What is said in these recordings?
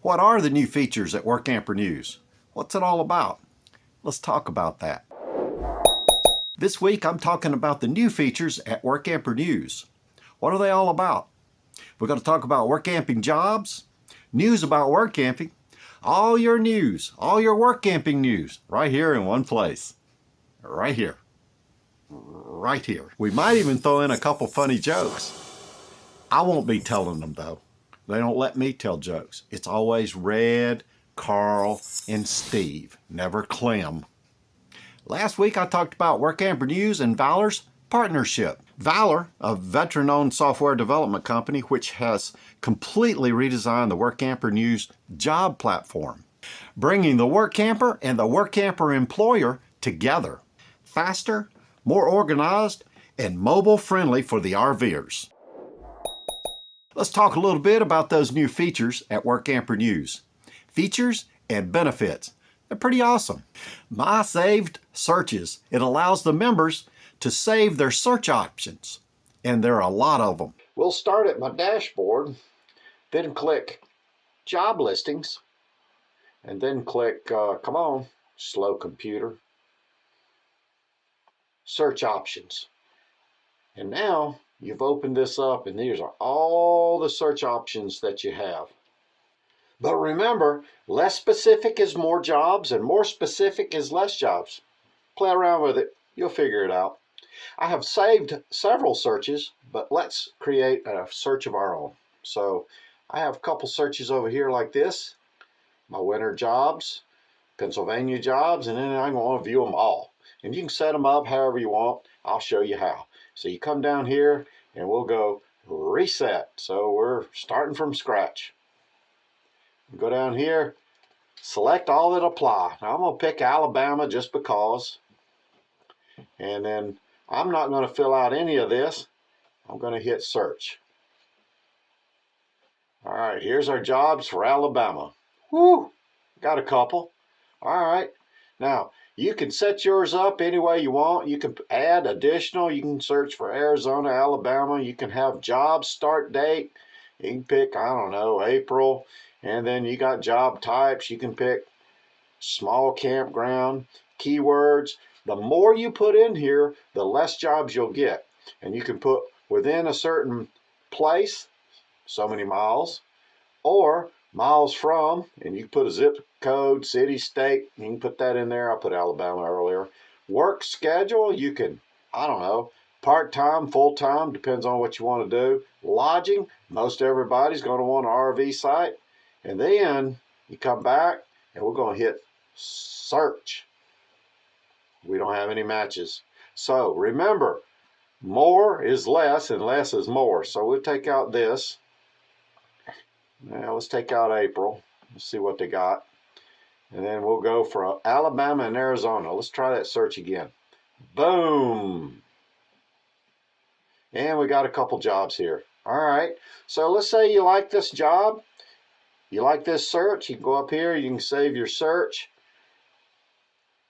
What are the new features at WorkamperNews? What's it all about? Let's talk about that. This week I'm talking about the new features at WorkamperNews. What are they all about? We're going to talk about Workamping Jobs, news about Workamping, all your news, all your Workamping news, right here in one place. Right here. Right here. We might even throw in a couple funny jokes. I won't be telling them though. They don't let me tell jokes. It's always Red, Carl, and Steve, never Clem. Last week I talked about WorkamperNews and Valor's partnership. Valor, a veteran-owned software development company which has completely redesigned the WorkamperNews job platform, bringing the Workamper and the Workamper employer together. Faster, more organized, and mobile-friendly for the RVers. Let's talk a little bit about those new features at WorkamperNews. Features and benefits. They're pretty awesome. My Saved Searches. It allows the members to save their search options, and there are a lot of them. We'll start at my dashboard, then click Job Listings, and then click, come on, slow computer, Search Options. And now you've opened this up, and these are all the search options that you have. But remember, less specific is more jobs, and more specific is less jobs. Play around with it. You'll figure it out. I have saved several searches, but let's create a search of our own. So I have a couple searches over here like this. My winter jobs, Pennsylvania jobs, and then I'm going to view them all. And you can set them up however you want. I'll show you how. So you come down here and we'll go reset. So we're starting from scratch. Go down here, select all that apply. Now I'm going to pick Alabama just because. And then I'm not going to fill out any of this. I'm going to hit search. All right, here's our jobs for Alabama. Woo, got a couple. All right, now you can set yours up any way you want. You can add additional. You can search for Arizona, Alabama. You can have job start date. You can pick, I don't know, April. And then you got job types. You can pick small campground, keywords. The more you put in here, the less jobs you'll get. And you can put within a certain place, so many miles, or miles from, and you can put a zip code, city, state. You can put that in there. I put Alabama earlier. Work schedule, you can, I don't know, part-time, full-time, depends on what you want to do. Lodging, most everybody's going to want an RV site. And then you come back and we're going to hit search. We don't have any matches. So remember, more is less and less is more. So we'll take out this. Now let's take out April. Let's see what they got. And then we'll go for Alabama and Arizona. Let's try that search again. Boom. And we got a couple jobs here. All right. So let's say you like this job. You like this search. You can go up here. You can save your search.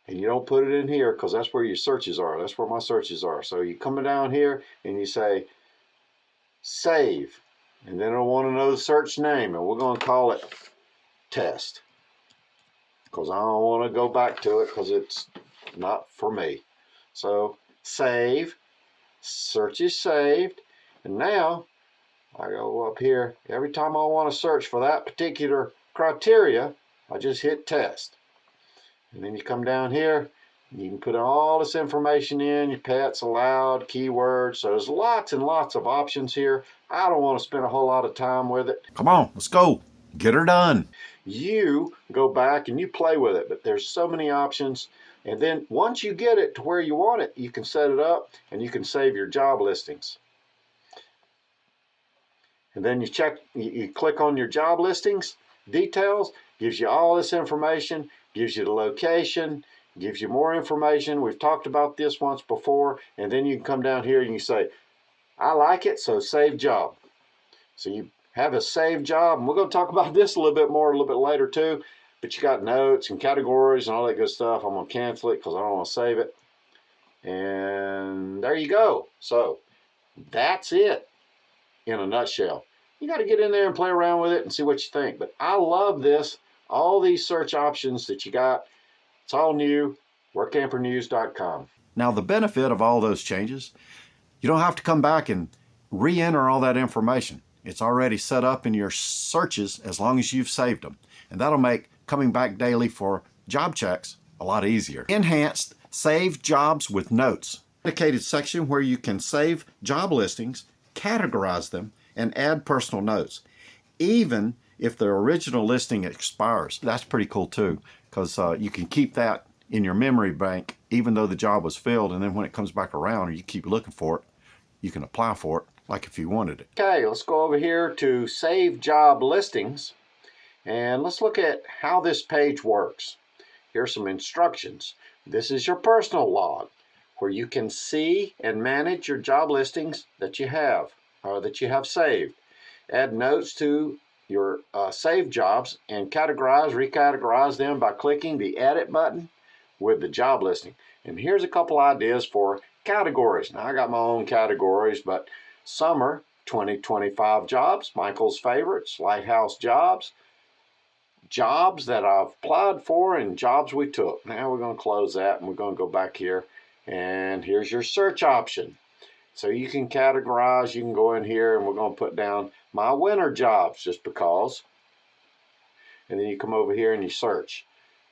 And you don't put it in here because that's where your searches are. That's where my searches are. So you come down here and you say save. And then it'll want to know the search name. And we're going to call it test. Because I don't want to go back to it because it's not for me. So save. Search is saved. And now I go up here. Every time I want to search for that particular criteria, I just hit test. And then you come down here, and you can put all this information in, your pets allowed, keywords. So there's lots and lots of options here. I don't want to spend a whole lot of time with it. Come on, let's go. Get her done. You go back and you play with it, but there's so many options. And then once you get it to where you want it, you can set it up and you can save your job listings. And then you click on your job listings, details, gives you all this information, gives you the location, gives you more information. We've talked about this once before. And then you can come down here and you say, I like it, so save job. So you have a save job. And we're going to talk about this a little bit more a little bit later too. But you got notes and categories and all that good stuff. I'm going to cancel it because I don't want to save it. And there you go. So that's it in a nutshell. You got to get in there and play around with it and see what you think. But I love this. All these search options that you got, it's all new. WorkamperNews.com. Now, the benefit of all those changes, you don't have to come back and re-enter all that information. It's already set up in your searches as long as you've saved them. And that'll make coming back daily for job checks a lot easier. Enhanced Save Jobs with Notes. Dedicated section where you can save job listings, categorize them, and add personal notes, even if the original listing expires. That's pretty cool too, because you can keep that in your memory bank even though the job was filled, and then when it comes back around or you keep looking for it, you can apply for it like if you wanted it. Okay, let's go over here to Save Job Listings, and let's look at how this page works. Here's some instructions. This is your personal log, where you can see and manage your job listings that you have saved. Add notes to your saved jobs and recategorize them by clicking the edit button with the job listing. And here's a couple ideas for categories. Now I got my own categories, but summer 2025 jobs, Michael's favorites, lighthouse jobs, jobs that I've applied for, and jobs we took. Now we're going to close that and we're going to go back here, and here's your search option. So you can categorize, you can go in here, and we're going to put down my winter jobs just because. And then you come over here and you search.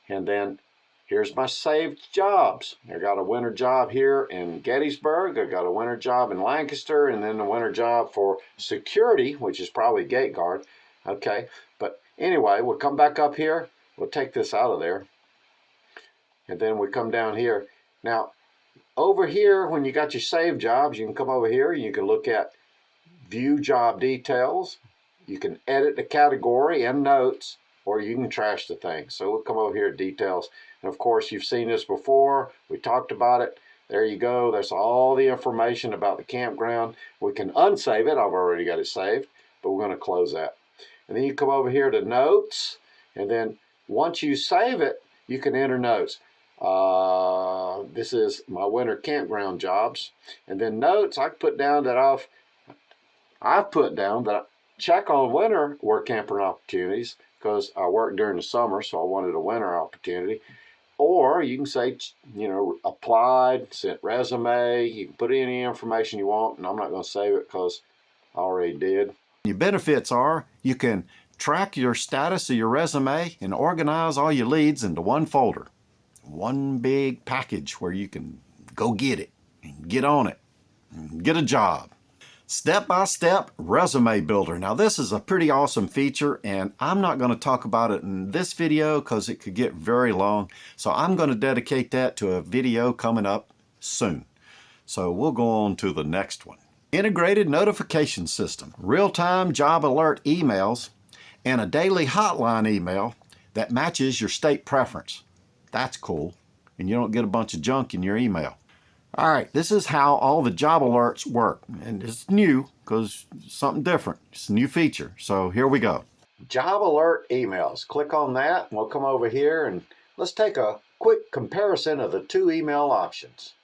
And then here's my saved jobs. I got a winter job here in Gettysburg. I got a winter job in Lancaster, and then a winter job for security, which is probably gate guard. Okay, but anyway, we'll come back up here. We'll take this out of there. And then we come down here. Now, over here, when you got your saved jobs, you can come over here. You can look at view job details. You can edit the category and notes, or you can trash the thing. So we'll come over here to details. And of course, you've seen this before. We talked about it. There you go. That's all the information about the campground. We can unsave it. I've already got it saved, but we're going to close that. And then you come over here to notes. And then once you save it, you can enter notes. This is my winter campground jobs. And then notes, I put down that I've put down that I check on winter work camper opportunities, because I work during the summer, so I wanted a winter opportunity. Or you can say, applied, sent resume. You can put any information you want, and I'm not going to save it because I already did. Your benefits are you can track your status of your resume and organize all your leads into one folder. One big package where you can go get it and get on it and get a job. Step-by-step resume builder. Now this is a pretty awesome feature, and I'm not going to talk about it in this video because it could get very long. So I'm going to dedicate that to a video coming up soon. So we'll go on to the next one. Integrated notification system, real-time job alert emails, and a daily hotline email that matches your state preference. That's cool, and you don't get a bunch of junk in your email. All right, this is how all the job alerts work, and it's new because it's something different. It's a new feature, so here we go. Job alert emails. Click on that, and we'll come over here, and let's take a quick comparison of the two email options.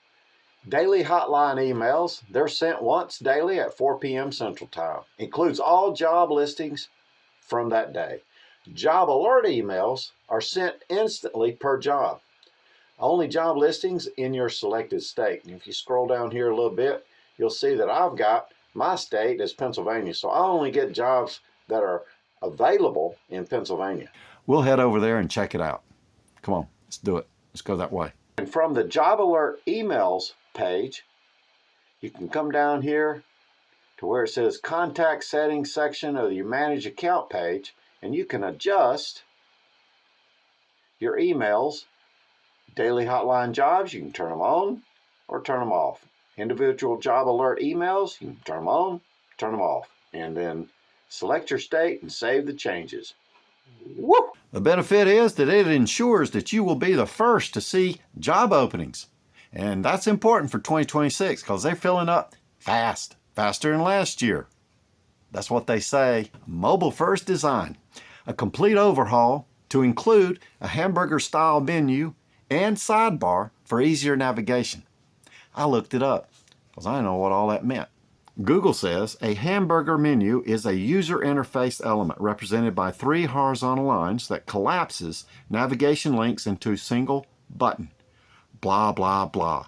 Daily hotline emails, they're sent once daily at 4 p.m. Central Time. Includes all job listings from that day. Job alert emails are sent instantly per job. Only job listings in your selected state. And if you scroll down here a little bit, you'll see that I've got my state as Pennsylvania. So I only get jobs that are available in Pennsylvania. We'll head over there and check it out. Come on, let's do it. Let's go that way. And from the job alert emails page, you can come down here to where it says contact settings section of your manage account page, and you can adjust your emails. Daily hotline jobs, you can turn them on or turn them off. Individual job alert emails, you can turn them on, turn them off. And then select your state and save the changes. Woo! The benefit is that it ensures that you will be the first to see job openings. And that's important for 2026 because they're filling up fast, faster than last year. That's what they say. Mobile first design. A complete overhaul to include a hamburger style menu and sidebar for easier navigation. I looked it up because I didn't know what all that meant. Google says a hamburger menu is a user interface element represented by 3 horizontal lines that collapses navigation links into a single button. Blah, blah, blah.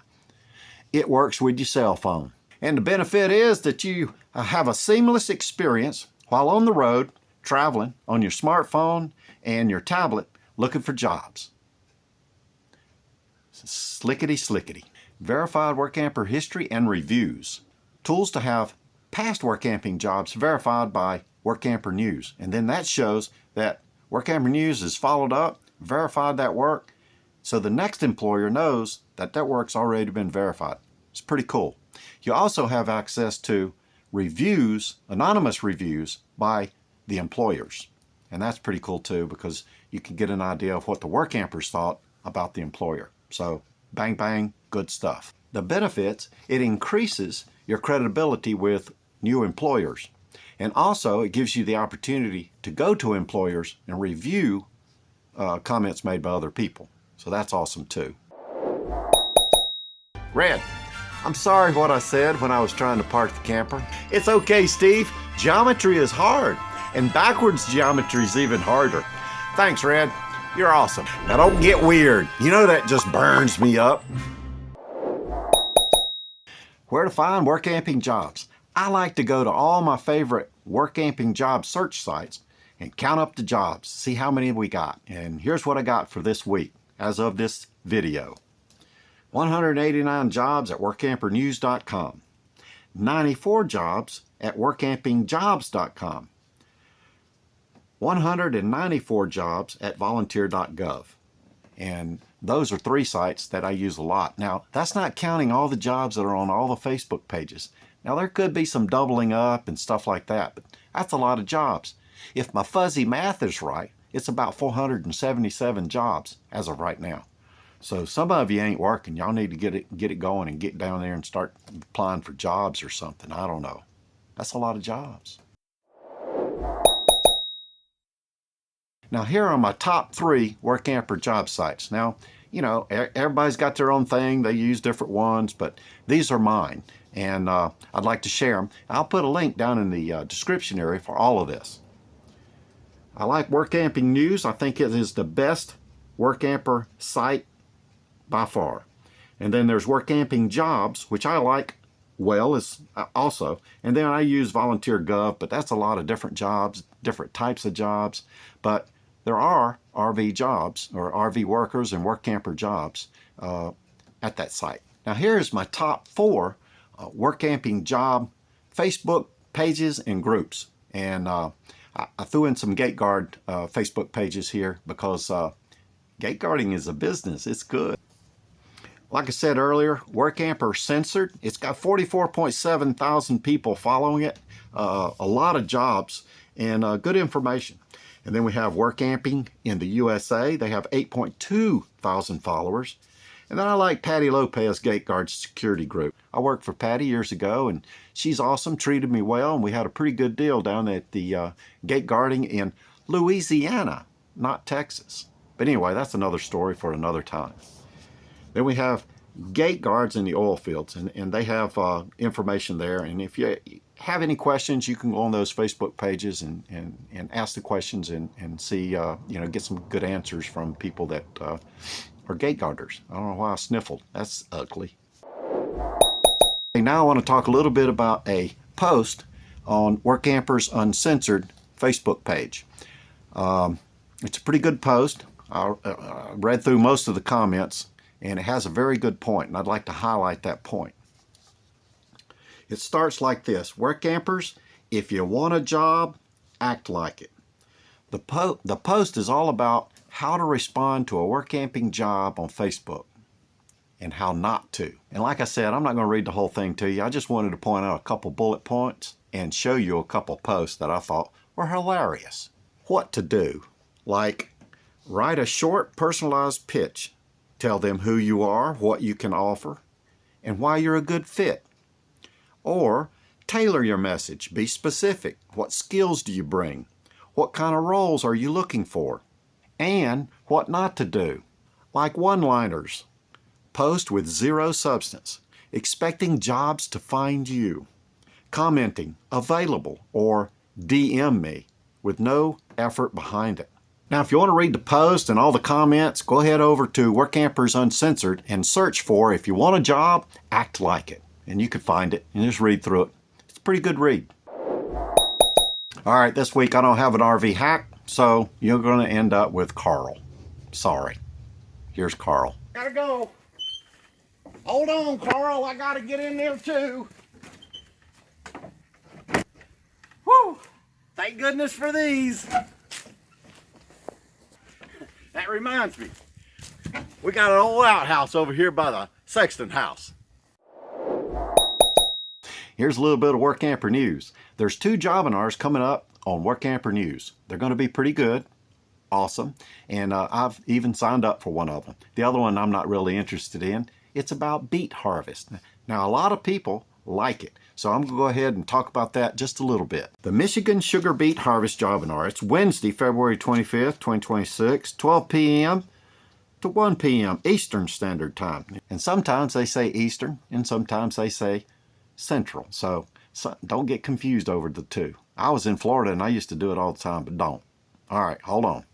It works with your cell phone. And the benefit is that you have a seamless experience while on the road, traveling on your smartphone and your tablet looking for jobs. Slickety slickety. Verified Workamper history and reviews. Tools to have past Workamping jobs verified by WorkamperNews. And then that shows that WorkamperNews has followed up, verified that work, so the next employer knows that that work's already been verified. It's pretty cool. You also have access to reviews, anonymous reviews by the employers. And that's pretty cool too, because you can get an idea of what the Workampers thought about the employer. So bang, bang, good stuff. The benefits, it increases your credibility with new employers. And also it gives you the opportunity to go to employers and review comments made by other people. So that's awesome too. Red, I'm sorry what I said when I was trying to park the camper. It's okay, Steve. Geometry is hard, and backwards geometry is even harder. Thanks, Red. You're awesome. Now don't get weird. You know that just burns me up. Where to find Workamping jobs? I like to go to all my favorite Workamping job search sites and count up the jobs, see how many we got. And here's what I got for this week as of this video. 189 jobs at WorkamperNews.com, 94 jobs at WorkampingJobs.com, 194 jobs at Volunteer.gov. And those are 3 sites that I use a lot. Now, that's not counting all the jobs that are on all the Facebook pages. Now, there could be some doubling up and stuff like that, but that's a lot of jobs. If my fuzzy math is right, it's about 477 jobs as of right now. So some of you ain't working. Y'all need to get it going and get down there and start applying for jobs or something. I don't know. That's a lot of jobs. Now here are my top 3 Workamper job sites. Now, you know, everybody's got their own thing. They use different ones, but these are mine. And I'd like to share them. I'll put a link down in the description area for all of this. I like Workamping News. I think it is the best Workamper site by far. And then there's Workamping Jobs, which I like well is also. And then I use Volunteer.gov, but that's a lot of different jobs, different types of jobs. But there are RV jobs or RV workers and Workamper jobs at that site. Now here's my top 4 Workamping job Facebook pages and groups. And I threw in some gate guard Facebook pages here because gate guarding is a business. It's good. Like I said earlier, Workampers Uncensored. It's got 44.7 thousand people following it. A lot of jobs and good information. And then we have Workamping in the USA. They have 8.2 thousand followers. And then I like Patty Lopez Gate Guard Security Group. I worked for Patty years ago, and she's awesome, treated me well, and we had a pretty good deal down at the gate guarding in Louisiana, not Texas. But anyway, that's another story for another time. Then we have gate guards in the oil fields, and they have information there. And if you have any questions, you can go on those Facebook pages and ask the questions and see, get some good answers from people that are gate guarders. I don't know why I sniffled. That's ugly. Okay, now I want to talk a little bit about a post on Workampers Uncensored Facebook page. It's a pretty good post. I read through most of the comments, and it has a very good point, and I'd like to highlight that point. It starts like this: Workampers, if you want a job, act like it. The post is all about how to respond to a Workamping job on Facebook and how not to. And like I said, I'm not going to read the whole thing to you. I just wanted to point out a couple bullet points and show you a couple posts that I thought were hilarious. What to do. Like, write a short, personalized pitch. Tell them who you are, what you can offer, and why you're a good fit. Or tailor your message. Be specific. What skills do you bring? What kind of roles are you looking for? And what not to do. Like one-liners. Post with zero substance, expecting jobs to find you. commenting, available, or DM me with no effort behind it. Now, if you want to read the post and all the comments, go ahead over to Workampers Uncensored and search for If You Want a Job, Act Like It. And you can find it and just read through it. It's a pretty good read. All right, this week I don't have an RV hack, so you're going to end up with Carl. Sorry. Here's Carl. Gotta go. Hold on, Carl. I gotta get in there too. Whew. Thank goodness for these. That reminds me. We got an old outhouse over here by the Sexton house. Here's a little bit of Workamper news. There's 2 jobinars coming up on Workamper News. They're going to be pretty good. Awesome. And I've even signed up for one of them. The other one I'm not really interested in. It's about beet harvest. Now, a lot of people like it, so I'm going to go ahead and talk about that just a little bit. The Michigan Sugar Beet Harvest Jobinar. It's Wednesday, February 25th, 2026, 12 p.m. to 1 p.m. Eastern Standard Time. And sometimes they say Eastern, and sometimes they say Central. So don't get confused over the two. I was in Florida, and I used to do it all the time, but don't. All right, hold on.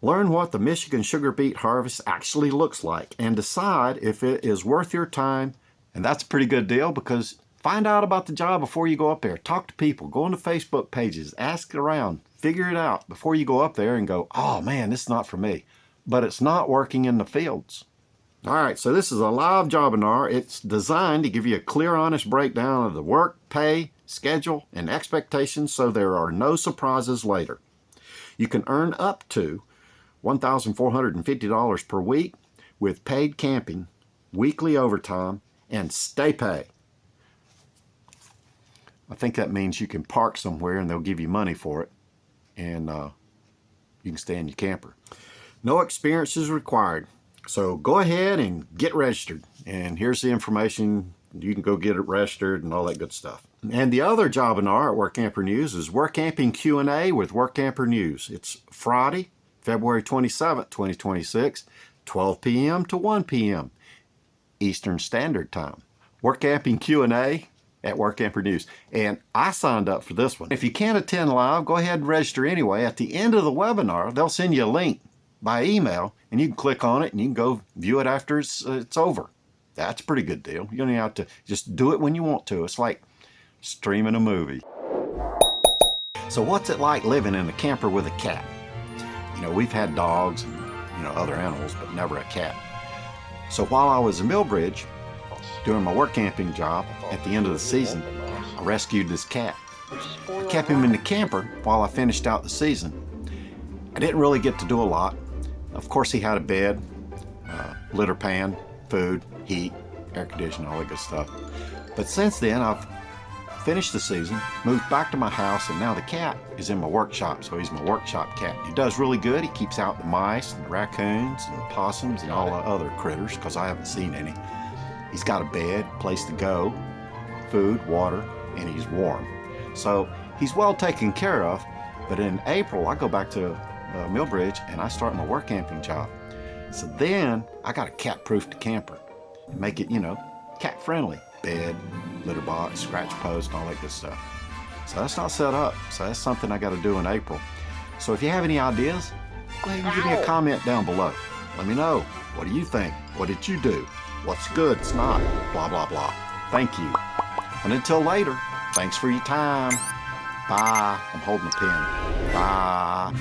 Learn what the Michigan Sugar Beet Harvest actually looks like and decide if it is worth your time. And that's a pretty good deal, because find out about the job before you go up there. Talk to people. Go on to Facebook pages. Ask around. Figure it out before you go up there and go, oh man, this is not for me. But it's not working in the fields. All right, so this is a live jobinar. It's designed to give you a clear, honest breakdown of the work, pay, schedule, and expectations so there are no surprises later. You can earn up to $1,450 per week with paid camping, weekly overtime, and stay pay. I think that means you can park somewhere and they'll give you money for it, and you can stay in your camper. No experience is required, so go ahead and get registered. And here's the information. You can go get it registered and all that good stuff. And the other jobinar at Workamper News is Workamping Q&A with Workamper News. It's Friday, February 27th, 2026, 12 p.m. to 1 p.m. Eastern Standard Time. Workamping Q&A at Workamper News. And I signed up for this one. If you can't attend live, go ahead and register anyway. At the end of the webinar, they'll send you a link by email, and you can click on it and you can go view it after it's over. That's a pretty good deal. You don't even have to just do it when you want to. It's like streaming a movie. So what's it like living in a camper with a cat? You know, we've had dogs and, you know, other animals, but never a cat. So while I was in Millbridge doing my work camping job at the end of the season, I rescued this cat. I kept him in the camper while I finished out the season. I didn't really get to do a lot. Of course, he had a bed, litter pan, food, heat, air conditioning, all that good stuff. But since then, I've finished the season, moved back to my house, and now the cat is in my workshop, so he's my workshop cat. He does really good. He keeps out the mice and the raccoons and the possums and all the other critters, because I haven't seen any. He's got a bed, place to go, food, water, and he's warm. So he's well taken care of, but in April, I go back to Millbridge and I start my work camping job. So then I got to cat-proof the camper and make it, you know, cat-friendly. Bed, litter box, scratch post, all that good stuff. So that's not set up. So that's something I got to do in April. So if you have any ideas, go ahead and give me a comment down below. Let me know. What do you think? What did you do? What's good? It's not. Blah, blah, blah. Thank you. And until later, thanks for your time. Bye. I'm holding a pen. Bye.